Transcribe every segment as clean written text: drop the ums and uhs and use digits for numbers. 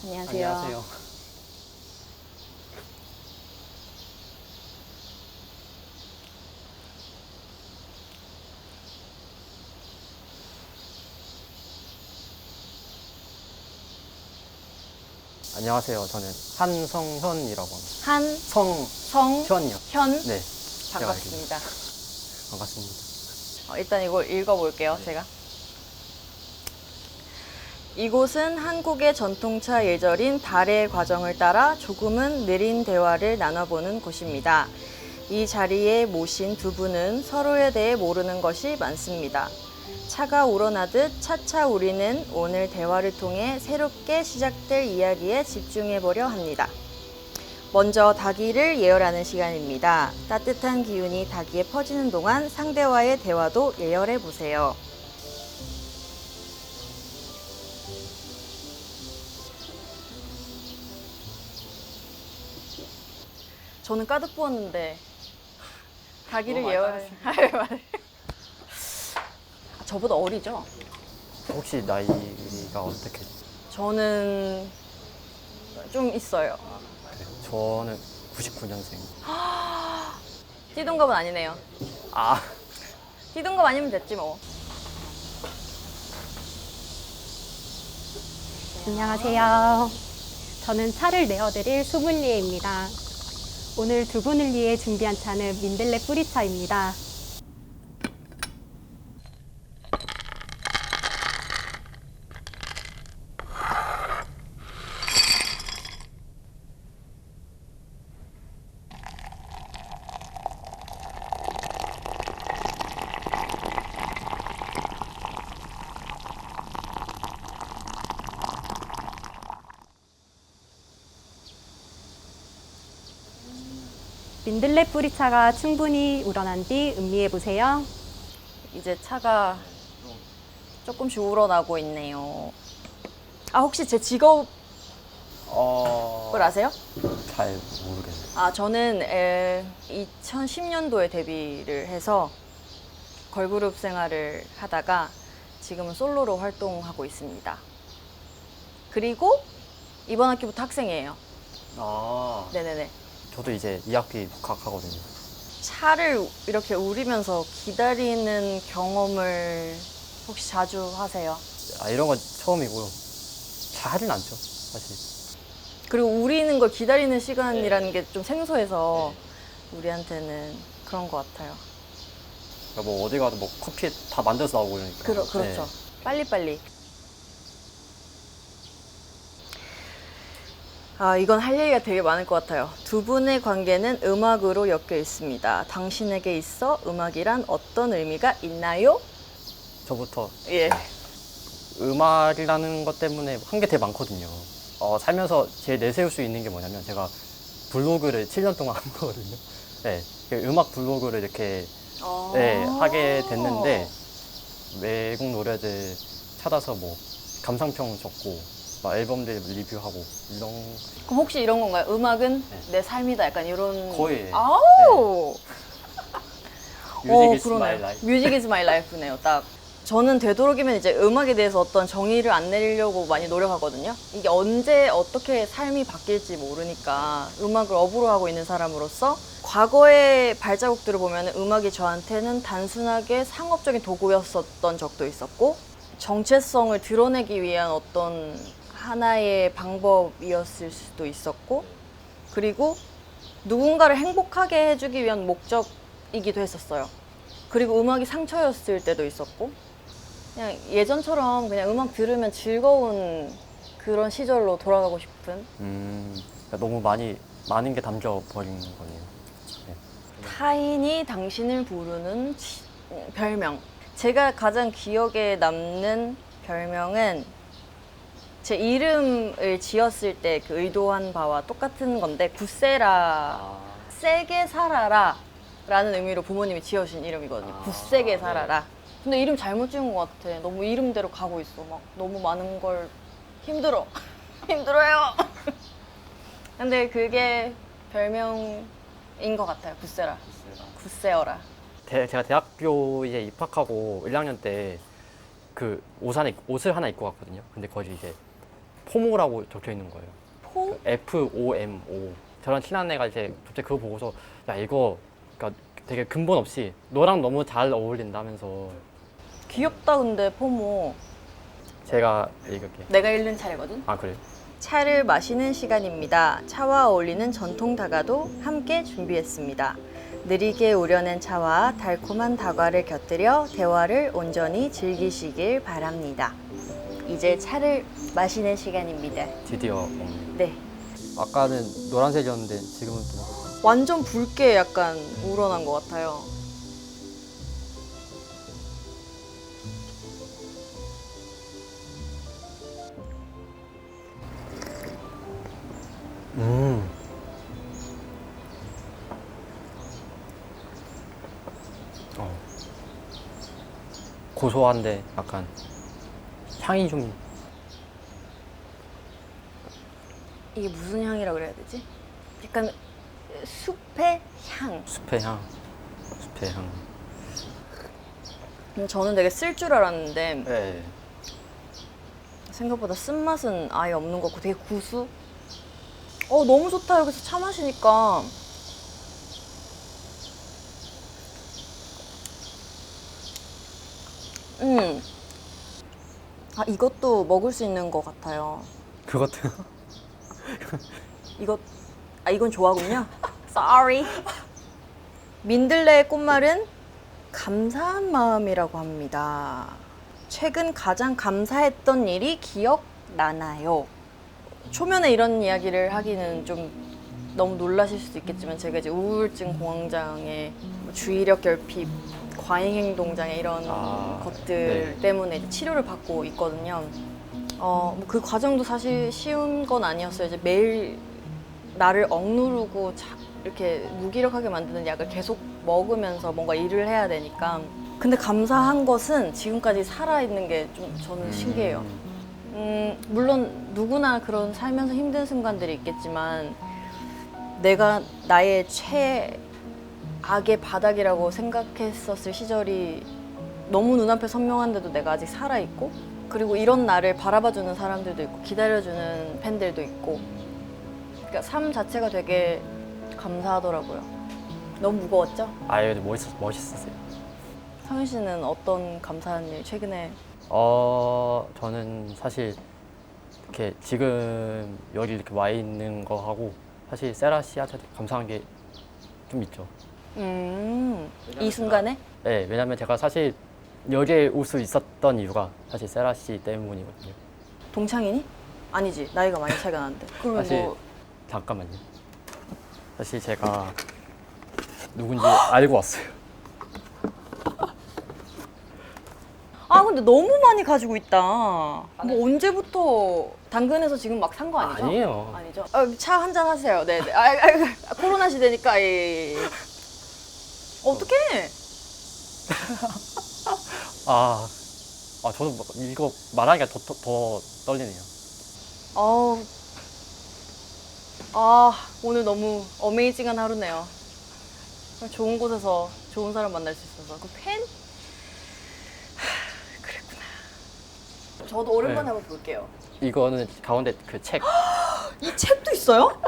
안녕하세요. 안녕하세요. 안녕하세요. 저는 한성현이라고 합니다. 한성현이요? 성현이요. 네, 반갑습니다. 반갑습니다. 일단 이걸 읽어볼게요, 제가. 이곳은 한국의 전통차 예절인 달의 과정을 따라 조금은 느린 대화를 나눠보는 곳입니다. 이 자리에 모신 두 분은 서로에 대해 모르는 것이 많습니다. 차가 우러나듯 차차 우리는 오늘 대화를 통해 새롭게 시작될 이야기에 집중해보려 합니다. 먼저 닭이를 예열하는 시간입니다. 따뜻한 기운이 닭이에 퍼지는 동안 상대와의 대화도 예열해보세요. 저는 가득 부었는데 닭이를 예열하세요. 저보다 어리죠? 혹시 나이가 어떻게? 저는 좀 있어요. 저는 99년생. 띠동갑은 아니네요. 아, 띠동갑 아니면 됐지 뭐. 안녕하세요. 저는 차를 내어드릴 소믈리에입니다. 오늘 두 분을 위해 준비한 차는 민들레 뿌리차입니다. 민들레 뿌리차가 충분히 우러난 뒤 음미해 보세요. 이제 차가 조금씩 우러나고 있네요. 혹시 제 직업을 아세요? 잘 모르겠네요. 저는 2010년도에 데뷔를 해서 걸그룹 생활을 하다가 지금은 솔로로 활동하고 있습니다. 그리고 이번 학기부터 학생이에요. 아, 네네네. 저도 이제 2학기 복학하거든요. 차를 이렇게 우리면서 기다리는 경험을 혹시 자주 하세요? 이런 건 처음이고요. 잘 하진 않죠, 사실. 그리고 우리는 걸 기다리는 시간이라는 게 좀 생소해서 우리한테는 그런 것 같아요. 그러니까 뭐 어디 가도 뭐 커피 다 만들어서 나오고 이러니까. 그렇죠. 네. 빨리빨리. 이건 할 얘기가 되게 많을 것 같아요. 두 분의 관계는 음악으로 엮여 있습니다. 당신에게 있어 음악이란 어떤 의미가 있나요? 저부터 예. 음악이라는 것 때문에 한 게 되게 많거든요. 살면서 제일 내세울 수 있는 게 뭐냐면 제가 블로그를 7년 동안 한 거거든요. 네, 그 음악 블로그를 이렇게 네, 하게 됐는데 외국 노래들 찾아서 뭐 감상평 적고 막 앨범들 리뷰하고 이런 그럼 혹시 이런 건가요? 음악은 네. 내 삶이다. 약간 이런. 거의 아우. Music is 그러네요. my life. 뮤직 이즈 마이 라이프네요, 딱. 저는 되도록이면 이제 음악에 대해서 어떤 정의를 안 내리려고 많이 노력하거든요. 이게 언제 어떻게 삶이 바뀔지 모르니까 음악을 업으로 하고 있는 사람으로서 과거의 발자국들을 보면 음악이 저한테는 단순하게 상업적인 도구였었던 적도 있었고 정체성을 드러내기 위한 어떤 하나의 방법이었을 수도 있었고 그리고 누군가를 행복하게 해주기 위한 목적이기도 했었어요. 그리고 음악이 상처였을 때도 있었고 그냥 예전처럼 그냥 음악 들으면 즐거운 그런 시절로 돌아가고 싶은 그러니까 너무 많은 게 담겨 버린 거네요. 네. 타인이 당신을 부르는 별명. 제가 가장 기억에 남는 별명은 제 이름을 지었을 때 그 의도한 바와 똑같은 건데 굳세라, 세게 살아라 라는 의미로 부모님이 지어주신 이름이거든요. 굳세게 살아라. 근데 이름 잘못 지은 것 같아. 너무 이름대로 가고 있어. 막 너무 많은 걸 힘들어. 힘들어요. 근데 그게 별명인 것 같아요. 굳세라. 굳세어라. 제가 대학교에 입학하고 1학년 때 그 옷을 하나 입고 갔거든요. 근데 거기 이제 포모라고 적혀 있는 거예요. 포? FOMO. 저랑 친한 애가 이제 갑자기 그거 보고서 야 이거 그러니까 되게 근본 없이 너랑 너무 잘 어울린다면서 귀엽다 근데 포모. 제가 읽을게요. 내가 읽는 차례거든. 아 그래요? 차를 마시는 시간입니다. 차와 어울리는 전통 다과도 함께 준비했습니다. 느리게 우려낸 차와 달콤한 다과를 곁들여 대화를 온전히 즐기시길 바랍니다. 이제 차를 마시는 시간입니다. 드디어 네. 아까는 노란색이었는데 지금은 또 완전 붉게 약간 우러난 것 같아요. 고소한데 약간 향이 좀 이게 무슨 향이라고 그래야 되지? 약간 숲의 향. 숲의 향. 숲의 향. 저는 되게 쓸 줄 알았는데 네. 생각보다 쓴맛은 아예 없는 것 같고 되게 구수. 너무 좋다. 여기서 차 마시니까. 아, 이것도 먹을 수 있는 것 같아요. 그것도 이건 좋아하군요. Sorry. 민들레의 꽃말은 감사한 마음이라고 합니다. 최근 가장 감사했던 일이 기억나나요? 초면에 이런 이야기를 하기는 좀 너무 놀라실 수도 있겠지만 제가 이제 우울증 공황장애, 주의력 결핍, 과잉행동장애 이런 것들 네. 때문에 이제 치료를 받고 있거든요. 그 과정도 사실 쉬운 건 아니었어요. 이제 매일 나를 억누르고 이렇게 무기력하게 만드는 약을 계속 먹으면서 뭔가 일을 해야 되니까. 근데 감사한 것은 지금까지 살아있는 게 좀 저는 신기해요. 물론 누구나 그런 살면서 힘든 순간들이 있겠지만 내가 나의 최악의 바닥이라고 생각했었을 시절이 너무 눈앞에 선명한데도 내가 아직 살아있고 그리고 이런 나를 바라봐주는 사람들도 있고 기다려주는 팬들도 있고 그러니까 삶 자체가 되게 감사하더라고요. 너무 무거웠죠? 아예 멋있었어요. 성윤 씨는 어떤 감사한 일 최근에? 저는 사실 이렇게 지금 여기 이렇게 와 있는 거 하고 사실 세라 씨한테 감사한 게 좀 있죠. 이 순간에? 네, 왜냐면 제가 사실 여기에 올 수 있었던 이유가 사실 세라 씨 때문이거든요. 동창이니? 아니지. 나이가 많이 차이가 나는데. 그러면 사실 뭐 잠깐만요. 사실 제가 누군지 알고 왔어요. 근데 너무 많이 가지고 있다. 뭐 언제부터 당근에서 지금 막 산 거 아니죠? 아니에요. 아니죠. 차 한잔 하세요. 네네. 코로나 시대니까. 어떡해? 저도 이거 말하기가 더 떨리네요. 오늘 너무 어메이징한 하루네요. 좋은 곳에서 좋은 사람 만날 수 있어서. 그 팬? 그랬구나. 저도 오랜만에 한번 볼게요. 이거는 가운데 그 책. 이 책도 있어요?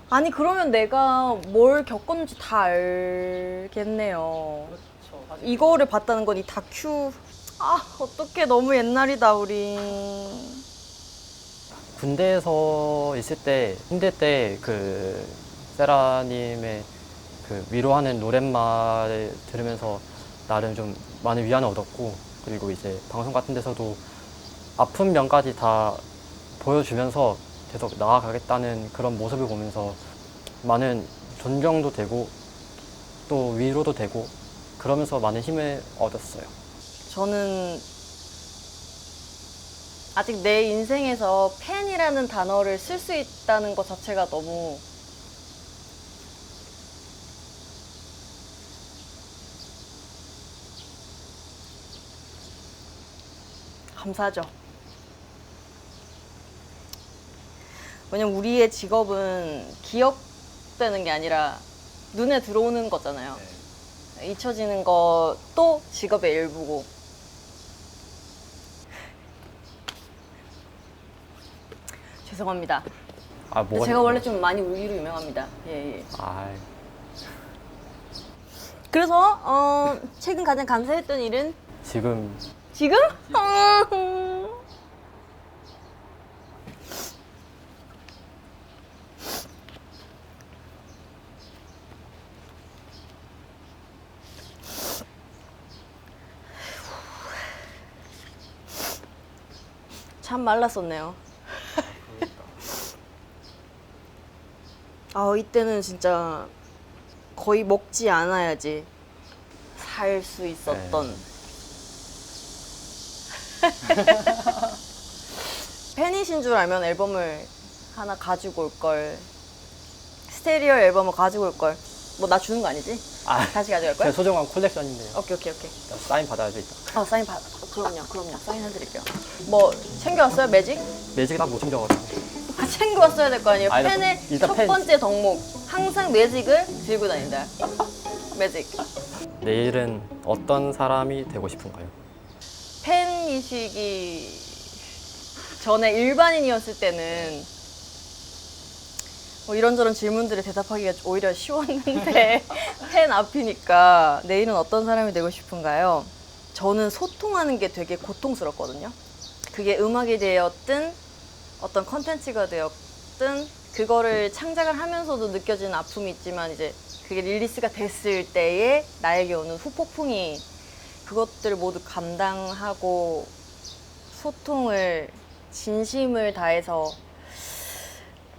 아니 그러면 내가 뭘 겪었는지 다 알겠네요. 이거를 봤다는 건 이 다큐. 어떡해. 너무 옛날이다 우리. 군대에서 있을 때 힘들 때 그 세라님의 그 위로하는 노랫말을 들으면서 나름 좀 많은 위안을 얻었고 그리고 이제 방송 같은 데서도 아픈 면까지 다 보여주면서 계속 나아가겠다는 그런 모습을 보면서 많은 존경도 되고 또 위로도 되고 그러면서 많은 힘을 얻었어요. 저는 아직 내 인생에서 팬이라는 단어를 쓸 수 있다는 것 자체가 너무 감사하죠. 왜냐면 우리의 직업은 기억되는 게 아니라 눈에 들어오는 거잖아요. 잊혀지는 것도 직업의 일부고 죄송합니다. 아, 뭐가 제가 원래 좀 많이 울기로 유명합니다. 예, 예. 아, 그래서 최근 가장 감사했던 일은 지금 지금? 참 말랐었네요. 이때는 진짜 거의 먹지 않아야지 살 수 있었던. 팬이신 줄 알면 앨범을 하나 가지고 올 걸. 스테리오 앨범을 가지고 올 걸. 뭐 나 주는 거 아니지? 아, 다시 가져갈 제 거야? 소중한 콜렉션인데요. 오케이. 일단 사인 받아야죠, 일단. 사인 받. 그럼요. 사인해드릴게요. 뭐 챙겨왔어요? 매직? 매직이 다 못 챙겨가지고. 챙겨왔어야 될 거 아니에요? 아니, 펜의 일단 첫 펜. 번째 덕목. 항상 매직을 들고 다닌다. 매직. 내일은 어떤 사람이 되고 싶은가요? 팬이시기 전에 일반인이었을 때는 뭐 이런저런 질문들에 대답하기가 오히려 쉬웠는데 팬 앞이니까 내일은 어떤 사람이 되고 싶은가요? 저는 소통하는 게 되게 고통스럽거든요. 그게 음악이 되었든 어떤 컨텐츠가 되었든 그거를 창작을 하면서도 느껴지는 아픔이 있지만 이제 그게 릴리스가 됐을 때에 나에게 오는 후폭풍이 그것들을 모두 감당하고 소통을 진심을 다해서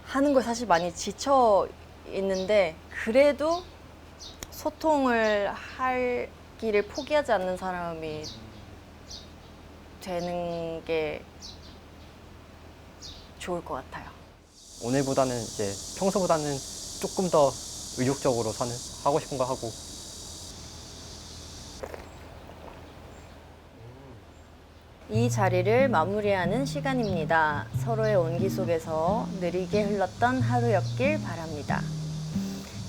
하는 걸 사실 많이 지쳐 있는데 그래도 소통을 할 길을 포기하지 않는 사람이 되는 게 좋을 것 같아요. 오늘보다는 이제 평소보다는 조금 더 의욕적으로 하고 싶은 거 하고. 이 자리를 마무리하는 시간입니다. 서로의 온기 속에서 느리게 흘렀던 하루였길 바랍니다.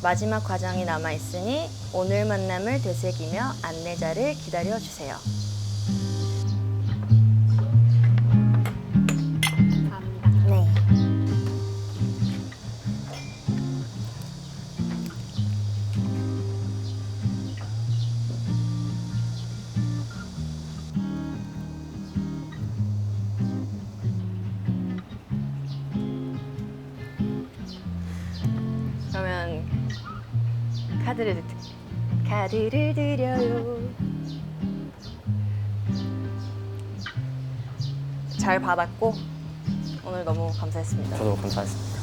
마지막 과정이 남아있으니 오늘 만남을 되새기며 안내자를 기다려주세요. 감사합니다. 네. 그러면 카드를 드려요. 잘 받았고 오늘 너무 감사했습니다. 저도 감사했습니다.